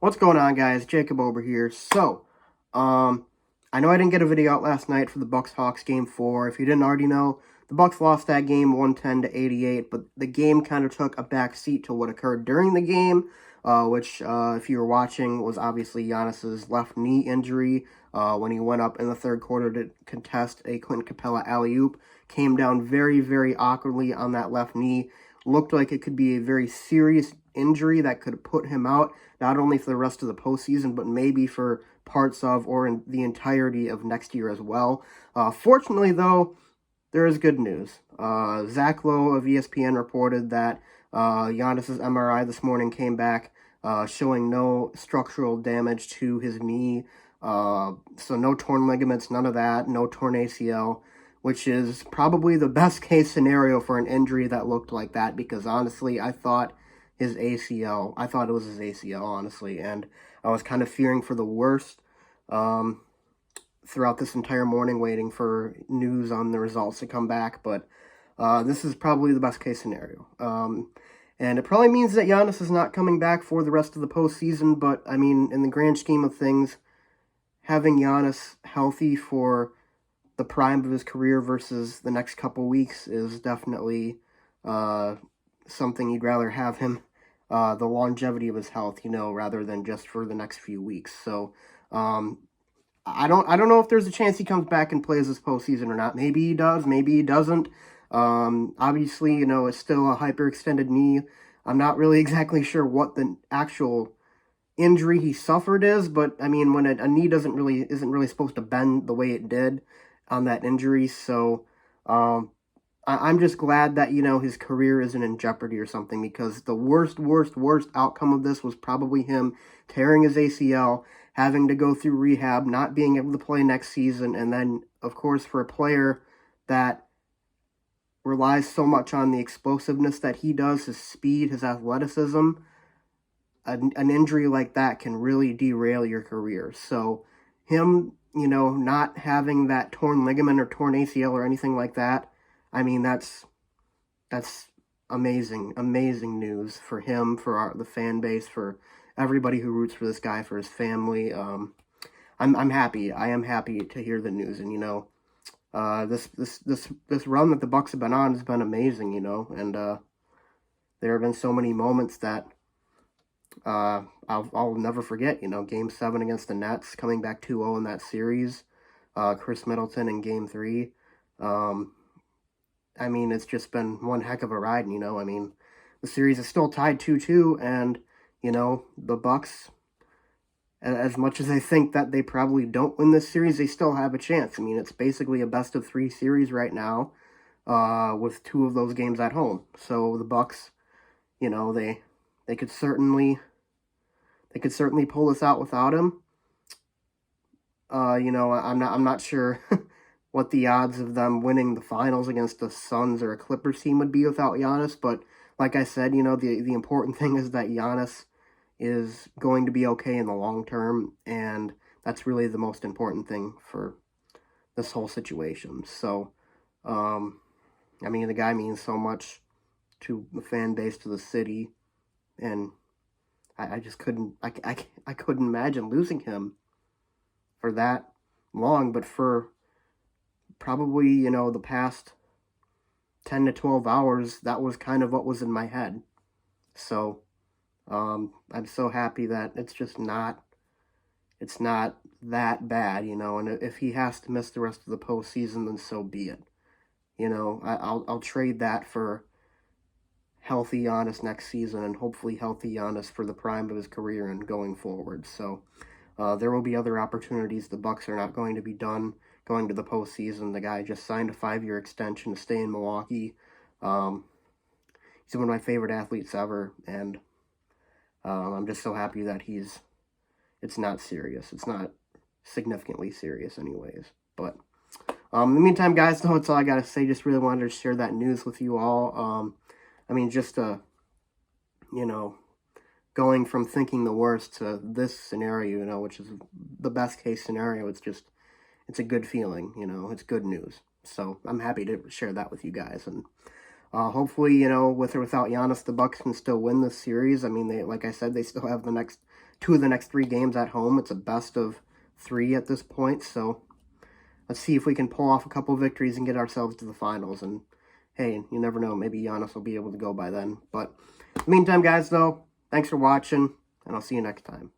What's going on, guys? Jacob over here. I know I didn't get a video out last night for the Bucks-Hawks Game 4. If you didn't already know, the Bucks lost that game 110-88, but the game kind of took a back seat to what occurred during the game, which, if you were watching, was obviously Giannis's left knee injury when he went up in the third quarter to contest a Clint Capella alley-oop. Came down very, very awkwardly on that left knee. Looked like it could be a very serious injury that could put him out, not only for the rest of the postseason, but maybe for parts of or in the entirety of next year as well. Fortunately, though, there is good news. Zach Lowe of ESPN reported that Giannis's MRI this morning came back showing no structural damage to his knee. So no torn ligaments, none of that, no torn ACL, which is probably the best case scenario for an injury that looked like that, because honestly, I thought it was his ACL, honestly, and I was kind of fearing for the worst throughout this entire morning, waiting for news on the results to come back, but this is probably the best case scenario. And it probably means that Giannis is not coming back for the rest of the postseason, but, I mean, in the grand scheme of things, having Giannis healthy for the prime of his career versus the next couple weeks is definitely something you'd rather have him, the longevity of his health, rather than just for the next few weeks. So, I don't know if there's a chance he comes back and plays this postseason or not. Maybe he does, maybe he doesn't. Obviously, it's still a hyperextended knee. I'm not really exactly sure what the actual injury he suffered is, but I mean, when a knee isn't really supposed to bend the way it did on that injury, so I'm just glad that his career isn't in jeopardy or something, because the worst outcome of this was probably him tearing his ACL, having to go through rehab, not being able to play next season, and then, of course, for a player that relies so much on the explosiveness that he does, his speed, his athleticism, an injury like that can really derail your career. So him, not having that torn ligament or torn ACL or anything like that, I mean, that's amazing news for him, for the fan base, for everybody who roots for this guy, for his family. I'm happy. I am happy to hear the news, and this run that the Bucks have been on has been amazing, and there have been so many moments that I'll never forget. Game 7 against the Nets, coming back 2-0 in that series. Chris Middleton in Game 3. I mean, it's just been one heck of a ride. I mean, the series is still tied 2-2, and the Bucks, as much as I think that they probably don't win this series, they still have a chance. I mean, it's basically a best-of-3 series right now, with 2 of those games at home. So the Bucks, they could certainly pull this out without him. I'm not sure what the odds of them winning the finals against the Suns or a Clippers team would be without Giannis, but like I said, the important thing is that Giannis is going to be okay in the long term, and that's really the most important thing for this whole situation. So, I mean, the guy means so much to the fan base, to the city, and I just couldn't imagine losing him for that long, but for probably, the past 10 to 12 hours, that was kind of what was in my head. So, I'm so happy that it's not that bad, and if he has to miss the rest of the postseason, then so be it. I'll trade that for healthy Giannis next season, and hopefully healthy Giannis for the prime of his career and going forward. So there will be other opportunities. The Bucks are not going to be done going to the postseason. The guy just signed a 5-year extension to stay in Milwaukee. He's one of my favorite athletes ever, and I'm just so happy that it's not serious. It's not significantly serious anyways. But in the meantime, guys, that's all I got to say. Just really wanted to share that news with you all. I mean, just going from thinking the worst to this scenario, which is the best case scenario, it's a good feeling, it's good news. So I'm happy to share that with you guys. And hopefully, with or without Giannis, the Bucks can still win this series. I mean, like I said, they still have the next 2 of the next 3 games at home. It's a best of 3 at this point, so let's see if we can pull off a couple victories and get ourselves to the finals. And hey, you never know, maybe Giannis will be able to go by then. But in the meantime, guys, though, thanks for watching, and I'll see you next time.